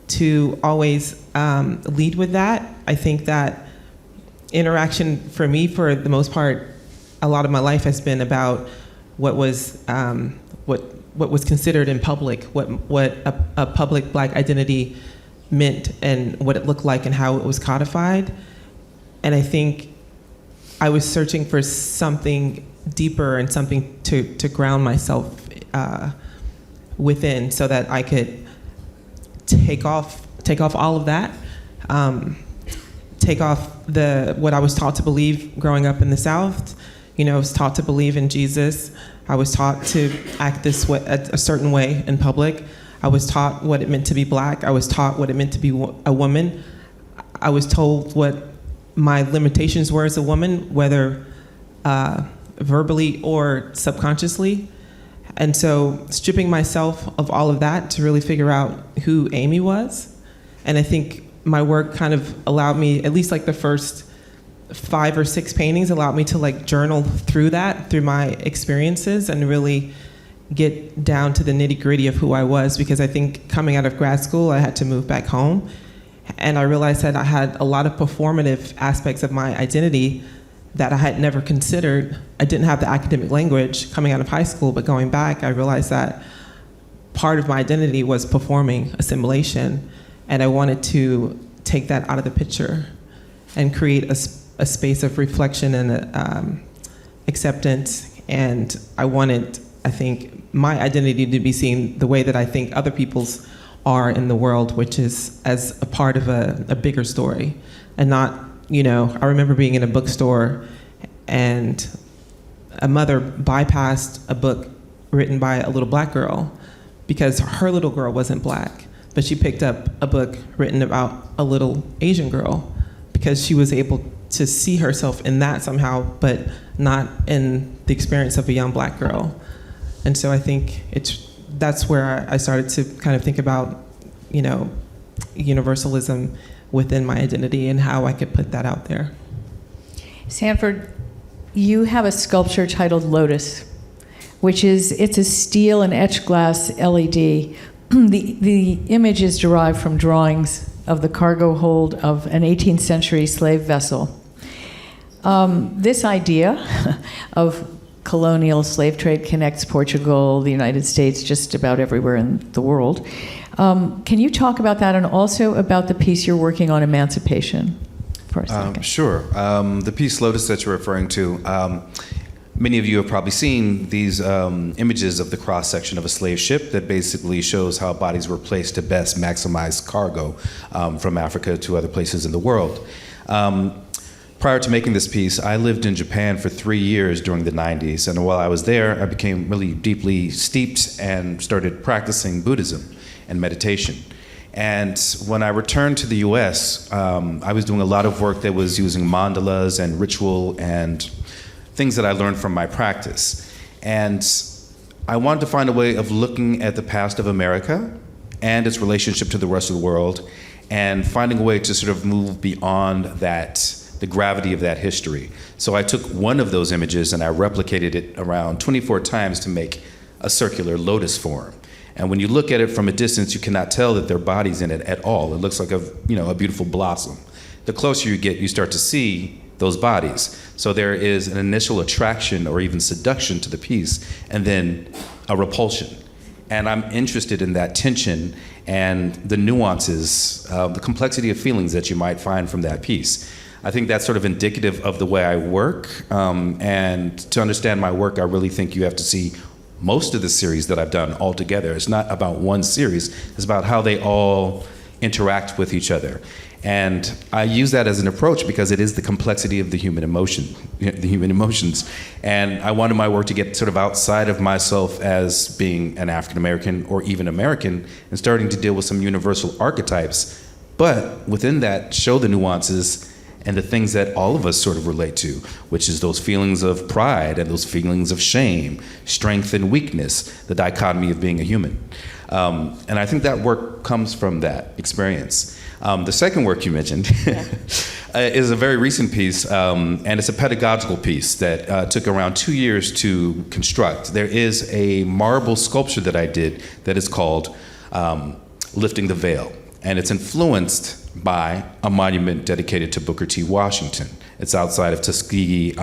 to always lead with that. I think that interaction for me, for the most part, a lot of my life has been about what was considered in public, what a public Black identity meant and what it looked like and how it was codified. And I think I was searching for something deeper and something to ground myself within, so that I could take off all of that, take off what I was taught to believe growing up in the South. I was taught to believe in Jesus. I was taught to act this way, a certain way in public. I was taught what it meant to be Black. I was taught what it meant to be a woman. I was told what my limitations were as a woman, whether verbally or subconsciously. And so stripping myself of all of that to really figure out who Amy was. And I think my work kind of allowed me, at least like the first 5 or 6 paintings, allowed me to like journal through that, through my experiences, and really get down to the nitty-gritty of who I was. Because I think coming out of grad school, I had to move back home. And I realized that I had a lot of performative aspects of my identity that I had never considered. I didn't have the academic language coming out of high school, but going back, I realized that part of my identity was performing assimilation, and I wanted to take that out of the picture and create a space of reflection and acceptance. And I wanted, I think, my identity to be seen the way that I think other people's are in the world, which is as a part of a bigger story, and not, I remember being in a bookstore and a mother bypassed a book written by a little Black girl because her little girl wasn't Black, but she picked up a book written about a little Asian girl because she was able to see herself in that somehow, but not in the experience of a young Black girl. And so I think that's where I started to kind of think about, universalism within my identity and how I could put that out there. Sanford, you have a sculpture titled Lotus, it's a steel and etched glass LED. The image is derived from drawings of the cargo hold of an 18th century slave vessel. This idea of colonial slave trade connects Portugal, the United States, just about everywhere in the world. Can you talk about that, and also about the piece you're working on, emancipation, for a second? Sure. The piece Lotus that you're referring to, Many of you have probably seen these images of the cross-section of a slave ship that basically shows how bodies were placed to best maximize cargo from Africa to other places in the world. Prior to making this piece, I lived in Japan for 3 years during the 90s, and while I was there, I became really deeply steeped and started practicing Buddhism and meditation. And when I returned to the US, I was doing a lot of work that was using mandalas and ritual and things that I learned from my practice. And I wanted to find a way of looking at the past of America and its relationship to the rest of the world, and finding a way to sort of move beyond that, the gravity of that history. So I took one of those images and I replicated it around 24 times to make a circular lotus form. And when you look at it from a distance, you cannot tell that there are bodies in it at all. It looks like a beautiful blossom. The closer you get, you start to see those bodies. So there is an initial attraction or even seduction to the piece, and then a repulsion. And I'm interested in that tension and the nuances, the complexity of feelings that you might find from that piece. I think that's sort of indicative of the way I work. And to understand my work, I really think you have to see most of the series that I've done all together. It's not about one series, it's about how they all interact with each other. And I use that as an approach because it is the complexity of the human emotion, the human emotions. And I wanted my work to get sort of outside of myself as being an African American or even American, and starting to deal with some universal archetypes, but within that show the nuances and the things that all of us sort of relate to, which is those feelings of pride and those feelings of shame, strength and weakness, the dichotomy of being a human. And I think that work comes from that experience. The second work you mentioned is a very recent piece, and it's a pedagogical piece that took around 2 years to construct. There is a marble sculpture that I did that is called Lifting the Veil, and it's influenced by a monument dedicated to Booker T. Washington. It's outside of Tuskegee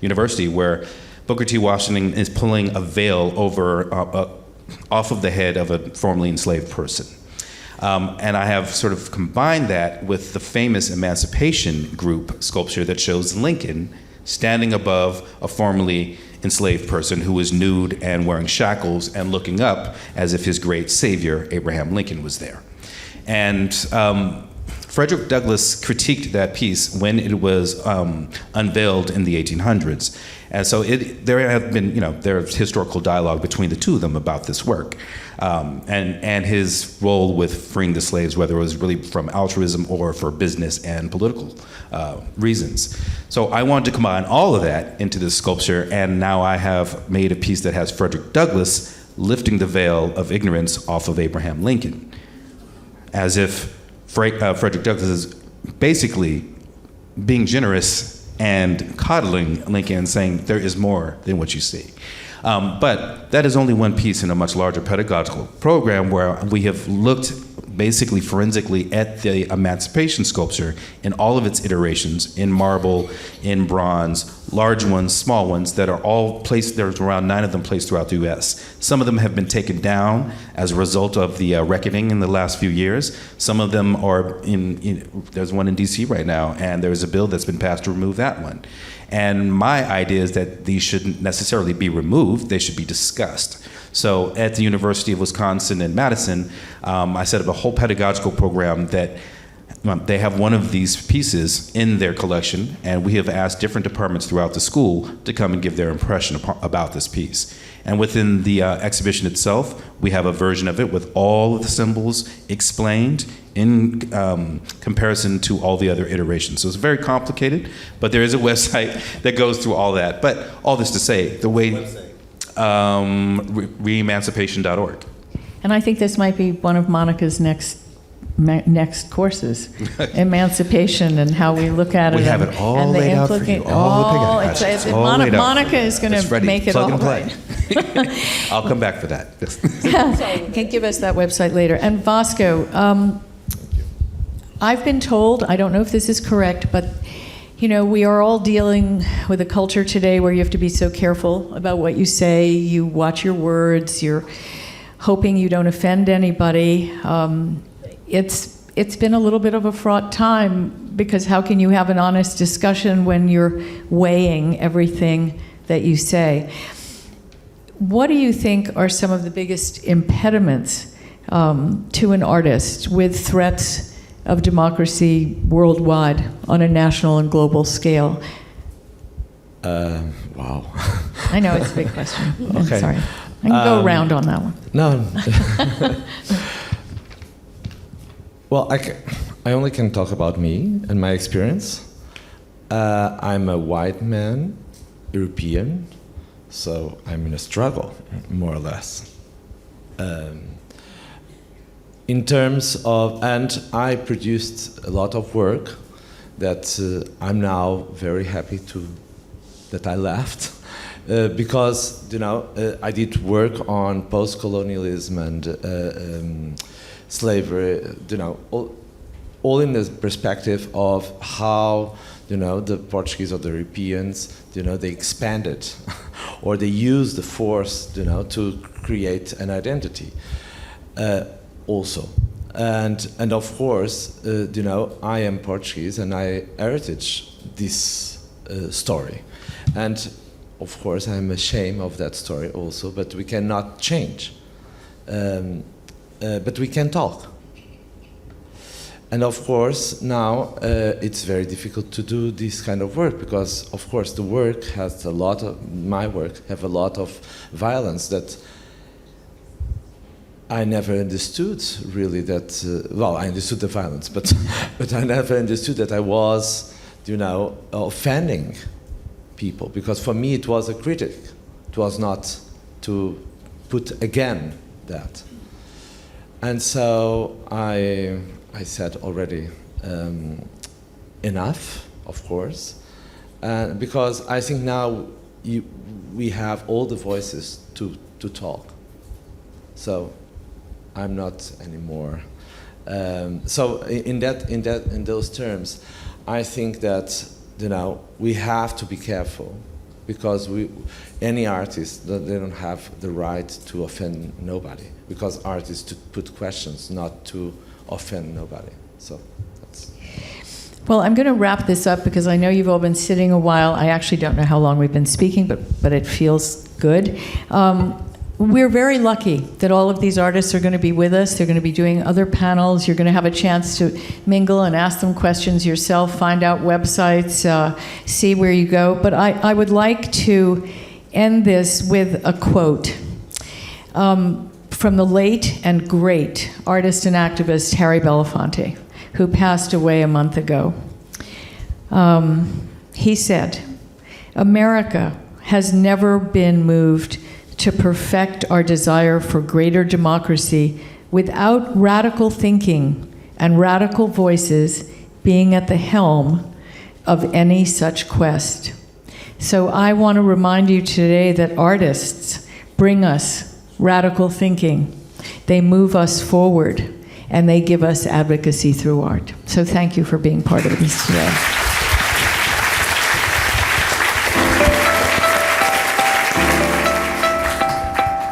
University, where Booker T. Washington is pulling a veil over off of the head of a formerly enslaved person. And I have sort of combined that with the famous Emancipation Group sculpture that shows Lincoln standing above a formerly enslaved person who was nude and wearing shackles and looking up as if his great savior, Abraham Lincoln, was there. And Frederick Douglass critiqued that piece when it was unveiled in the 1800s. And so there's historical dialogue between the two of them about this work, and his role with freeing the slaves, whether it was really from altruism or for business and political reasons. So I wanted to combine all of that into this sculpture, and now I have made a piece that has Frederick Douglass lifting the veil of ignorance off of Abraham Lincoln, as if Frederick Douglass is basically being generous and coddling Lincoln and saying there is more than what you see. But that is only one piece in a much larger pedagogical program where we have looked basically forensically at the emancipation sculpture in all of its iterations, in marble, in bronze, large ones, small ones, that are all placed, there's around 9 of them placed throughout the US. Some of them have been taken down as a result of the reckoning in the last few years. Some of them are there's one in DC right now, and there's a bill that's been passed to remove that one. And my idea is that these shouldn't necessarily be removed, they should be discussed. So at the University of Wisconsin in Madison, I set up a whole pedagogical program that they have one of these pieces in their collection, and we have asked different departments throughout the school to come and give their impression about this piece. And within the exhibition itself, we have a version of it with all of the symbols explained in comparison to all the other iterations. So it's very complicated, but there is a website that goes through all that. But all this to say, the way reemancipation.org. And I think this might be one of Monica's next courses, emancipation and how we look at it. We have it all laid out for you. Monica is going to make it all right. I'll come back for that. You can give us that website later. And Vasco, I've been told, I don't know if this is correct, but we are all dealing with a culture today where you have to be so careful about what you say. You watch your words. You're hoping you don't offend anybody. It's been a little bit of a fraught time because how can you have an honest discussion when you're weighing everything that you say? What do you think are some of the biggest impediments to an artist with threats of democracy worldwide on a national and global scale? Wow. I know it's a big question. Okay. Sorry. I can go around on that one. No. Well, I only can talk about me and my experience. I'm a white man, European, so I'm in a struggle, more or less. In terms of, and I produced a lot of work that I'm now very happy that I left. Because, I did work on post-colonialism and slavery, all in the perspective of how, the Portuguese or the Europeans, they expanded or they used the force, to create an identity also. And of course, I am Portuguese and I heritage this story. And of course, I'm ashamed of that story also, but we cannot change. But we can talk. And of course, now it's very difficult to do this kind of work because, of course, the work has my work have a lot of violence that I never understood really that, well, I understood the violence, but I never understood that I was, offending people, because for me it was a critic. It was not to put again that. And so I said already enough, of course, because I think now we have all the voices to talk. So I'm not anymore. So in those terms, I think that we have to be careful because any artist, they don't have the right to offend nobody because art is to put questions, not to offend nobody. So that's. Well, I'm going to wrap this up because I know you've all been sitting a while. I actually don't know how long we've been speaking, but it feels good. We're very lucky that all of these artists are going to be with us. They're going to be doing other panels. You're going to have a chance to mingle and ask them questions yourself, find out websites, see where you go. But I would like to end this with a quote from the late and great artist and activist Harry Belafonte, who passed away a month ago. He said, "America has never been moved to perfect our desire for greater democracy without radical thinking and radical voices being at the helm of any such quest." So I want to remind you today that artists bring us radical thinking. They move us forward, and they give us advocacy through art. So thank you for being part of this today.